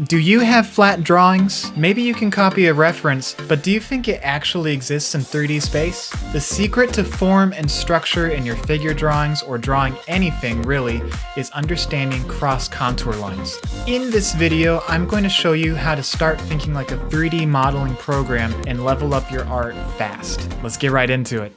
Do you have flat drawings? Maybe you can copy a reference, but do you think it actually exists in 3D space? The secret to form and structure in your figure drawings, or drawing anything really, is understanding cross-contour lines. In this video, I'm going to show you how to start thinking like a 3D modeling program and level up your art fast. Let's get right into it.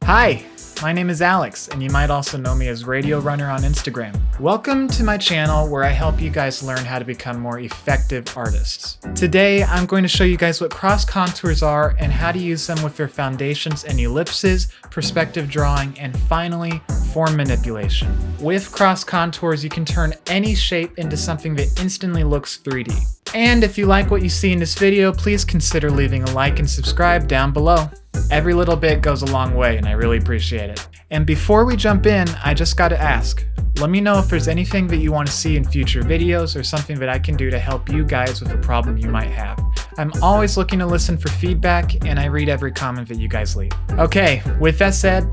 Hi! My name is Alex, and you might also know me as Radio Runner on Instagram. Welcome to my channel where I help you guys learn how to become more effective artists. Today, I'm going to show you guys what cross contours are and how to use them with their foundations and ellipses, perspective drawing, and finally, form manipulation. With cross contours, you can turn any shape into something that instantly looks 3D. And if you like what you see in this video, please consider leaving a like and subscribe down below. Every little bit goes a long way, and I really appreciate it. And before we jump in, I just gotta ask, let me know if there's anything that you want to see in future videos or something that I can do to help you guys with a problem you might have. I'm always looking to listen for feedback, and I read every comment that you guys leave. Okay, with that said,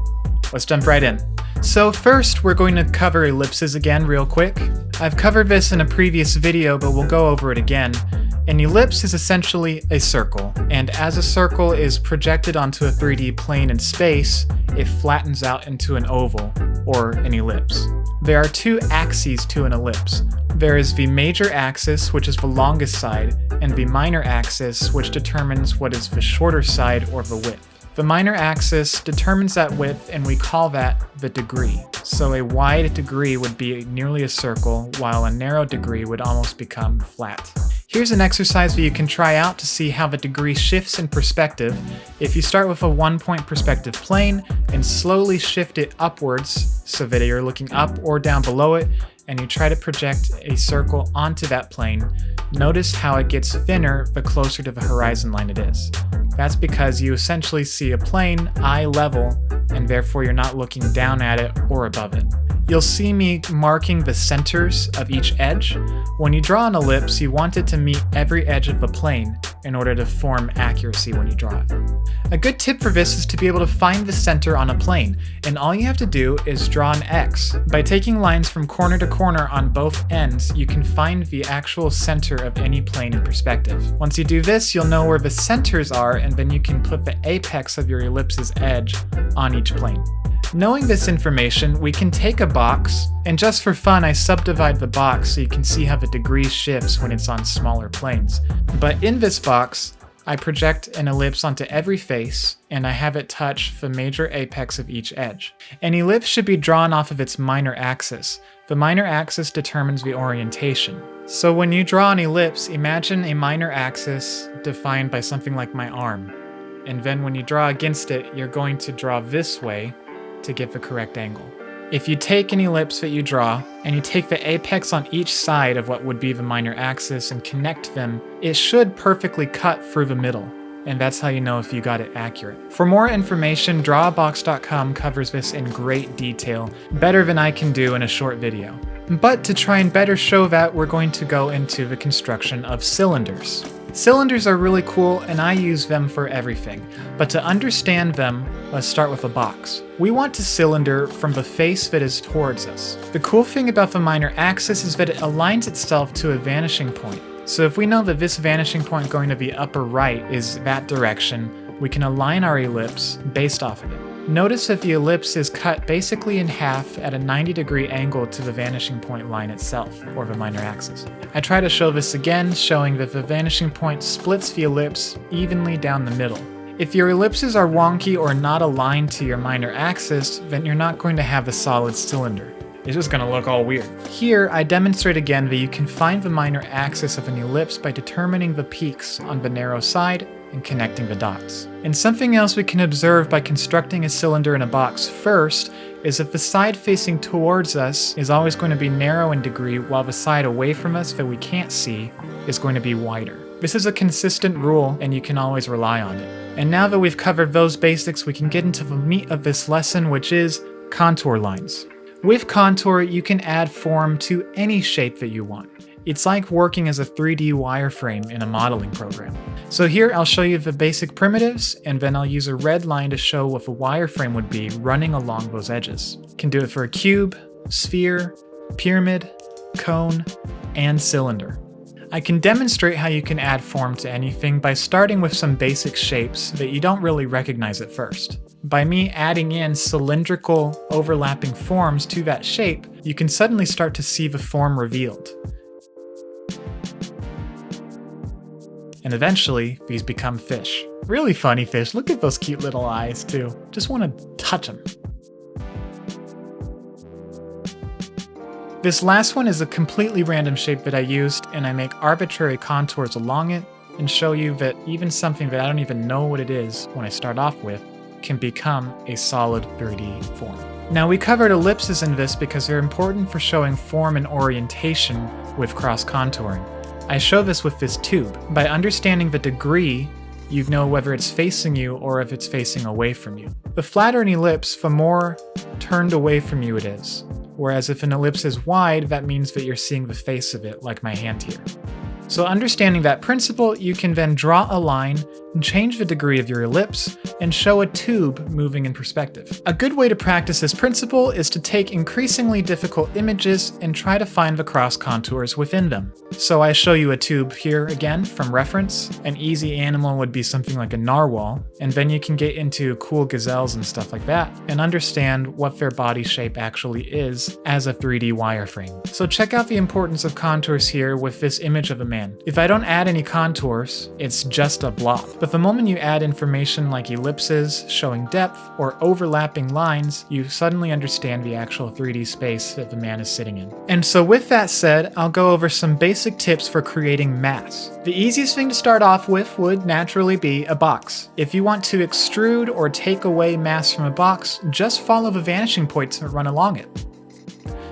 let's jump right in. So first, we're going to cover ellipses again real quick. I've covered this in a previous video, but we'll go over it again. An ellipse is essentially a circle, and as a circle is projected onto a 3D plane in space, it flattens out into an oval, or an ellipse. There are two axes to an ellipse. There is the major axis, which is the longest side, and the minor axis, which determines what is the shorter side or the width. The minor axis determines that width, and we call that the degree. So a wide degree would be nearly a circle, while a narrow degree would almost become flat. Here's an exercise that you can try out to see how the degree shifts in perspective. If you start with a 1-point perspective plane and slowly shift it upwards so that you're looking up or down below it, and you try to project a circle onto that plane, notice how it gets thinner the closer to the horizon line it is. That's because you essentially see a plane eye level, and therefore you're not looking down at it or above it. You'll see me marking the centers of each edge. When you draw an ellipse, you want it to meet every edge of the plane in order to form accuracy when you draw it. A good tip for this is to be able to find the center on a plane, and all you have to do is draw an X. By taking lines from corner to corner on both ends, you can find the actual center of any plane in perspective. Once you do this, you'll know where the centers are, and then you can put the apex of your ellipse's edge on each plane. Knowing this information, we can take a box, and just for fun I subdivide the box so you can see how the degree shifts when it's on smaller planes. But in this box, I project an ellipse onto every face, and I have it touch the major apex of each edge. An ellipse should be drawn off of its minor axis. The minor axis determines the orientation. So when you draw an ellipse, imagine a minor axis defined by something like my arm. And then when you draw against it, you're going to draw this way to get the correct angle. If you take an ellipse that you draw, and you take the apex on each side of what would be the minor axis and connect them, it should perfectly cut through the middle. And that's how you know if you got it accurate. For more information, drawabox.com covers this in great detail, better than I can do in a short video. But to try and better show that, we're going to go into the construction of cylinders. Cylinders are really cool, and I use them for everything. But to understand them, let's start with a box. We want a cylinder from the face that is towards us. The cool thing about the minor axis is that it aligns itself to a vanishing point. So if we know that this vanishing point going to the upper right is that direction, we can align our ellipse based off of it. Notice that the ellipse is cut basically in half at a 90-degree angle to the vanishing point line itself, or the minor axis. I try to show this again, showing that the vanishing point splits the ellipse evenly down the middle. If your ellipses are wonky or not aligned to your minor axis, then you're not going to have a solid cylinder. It's just going to look all weird. Here, I demonstrate again that you can find the minor axis of an ellipse by determining the peaks on the narrow side and connecting the dots. And something else we can observe by constructing a cylinder in a box first is that the side facing towards us is always going to be narrow in degree, while the side away from us that we can't see is going to be wider. This is a consistent rule, and you can always rely on it. And now that we've covered those basics, we can get into the meat of this lesson, which is contour lines. With contour, you can add form to any shape that you want. It's like working as a 3D wireframe in a modeling program. So here I'll show you the basic primitives, and then I'll use a red line to show what a wireframe would be running along those edges. Can do it for a cube, sphere, pyramid, cone, and cylinder. I can demonstrate how you can add form to anything by starting with some basic shapes that you don't really recognize at first. By me adding in cylindrical, overlapping forms to that shape, you can suddenly start to see the form revealed. And eventually, these become fish. Really funny fish. Look at those cute little eyes, too. Just want to touch them. This last one is a completely random shape that I used, and I make arbitrary contours along it and show you that even something that I don't even know what it is when I start off with can become a solid 3D form. Now, we covered ellipses in this because they're important for showing form and orientation with cross-contouring. I show this with this tube. By understanding the degree, you know whether it's facing you or if it's facing away from you. The flatter an ellipse, the more turned away from you it is. Whereas if an ellipse is wide, that means that you're seeing the face of it, like my hand here. So understanding that principle, you can then draw a line and change the degree of your ellipse and show a tube moving in perspective. A good way to practice this principle is to take increasingly difficult images and try to find the cross contours within them. So I show you a tube here again from reference. An easy animal would be something like a narwhal, and then you can get into cool gazelles and stuff like that and understand what their body shape actually is as a 3D wireframe. So check out the importance of contours here with this image of a man. If I don't add any contours, it's just a blob. But the moment you add information like ellipses, showing depth, or overlapping lines, you suddenly understand the actual 3D space that the man is sitting in. And so with that said, I'll go over some basic tips for creating mass. The easiest thing to start off with would naturally be a box. If you want to extrude or take away mass from a box, just follow the vanishing points that run along it.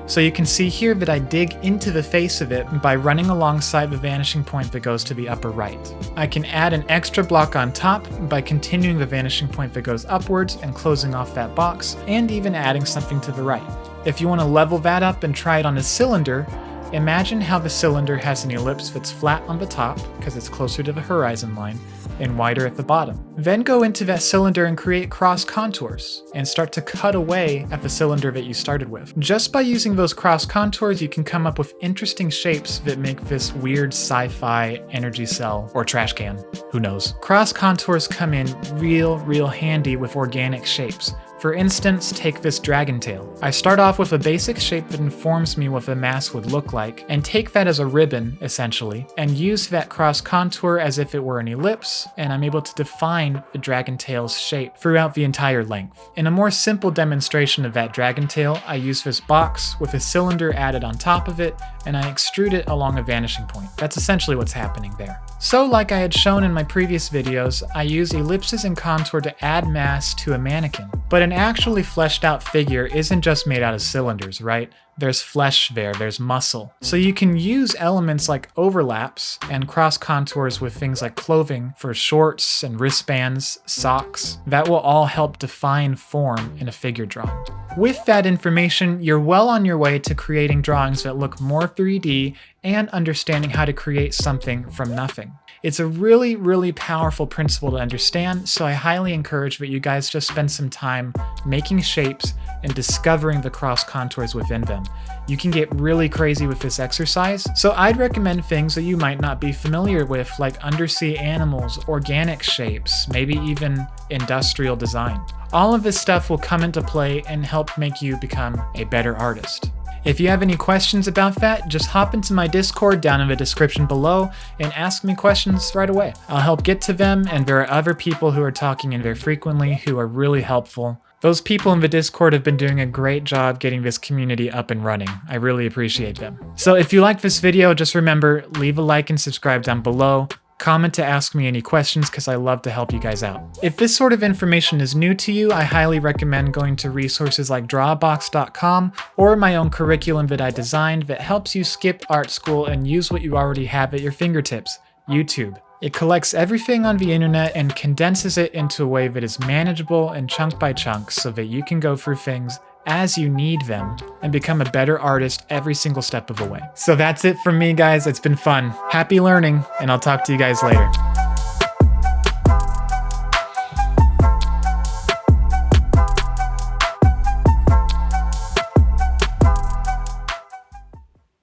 So you can see here that I dig into the face of it by running alongside the vanishing point that goes to the upper right. I can add an extra block on top by continuing the vanishing point that goes upwards and closing off that box, and even adding something to the right. If you want to level that up and try it on a cylinder, imagine how the cylinder has an ellipse that's flat on the top, because it's closer to the horizon line, and wider at the bottom. Then go into that cylinder and create cross contours, and start to cut away at the cylinder that you started with. Just by using those cross contours, you can come up with interesting shapes that make this weird sci-fi energy cell or trash can, who knows. Cross contours come in real handy with organic shapes. For instance, take this dragon tail. I start off with a basic shape that informs me what the mass would look like, and take that as a ribbon, essentially, and use that cross contour as if it were an ellipse, and I'm able to define the dragon tail's shape throughout the entire length. In a more simple demonstration of that dragon tail, I use this box with a cylinder added on top of it, and I extrude it along a vanishing point. That's essentially what's happening there. So like I had shown in my previous videos, I use ellipses and contour to add mass to a mannequin. But an actually fleshed out figure isn't just made out of cylinders, right? There's flesh there, there's muscle. So you can use elements like overlaps and cross contours with things like clothing for shorts and wristbands, socks. That will all help define form in a figure drawing. With that information, you're well on your way to creating drawings that look more 3D and understanding how to create something from nothing. It's a really powerful principle to understand, so I highly encourage that you guys just spend some time making shapes and discovering the cross contours within them. You can get really crazy with this exercise, so I'd recommend things that you might not be familiar with, like undersea animals, organic shapes, maybe even industrial design. All of this stuff will come into play and help make you become a better artist. If you have any questions about that, just hop into my Discord down in the description below and ask me questions right away. I'll help get to them, and there are other people who are talking in there frequently who are really helpful. Those people in the Discord have been doing a great job getting this community up and running. I really appreciate them. So if you like this video, just remember, leave a like and subscribe down below. Comment to ask me any questions because I love to help you guys out. If this sort of information is new to you, I highly recommend going to resources like drawbox.com or my own curriculum that I designed that helps you skip art school and use what you already have at your fingertips, YouTube. It collects everything on the internet and condenses it into a way that is manageable and chunk by chunk so that you can go through things as you need them and become a better artist every single step of the way. So that's it from me, guys. It's been fun. Happy learning, and I'll talk to you guys later.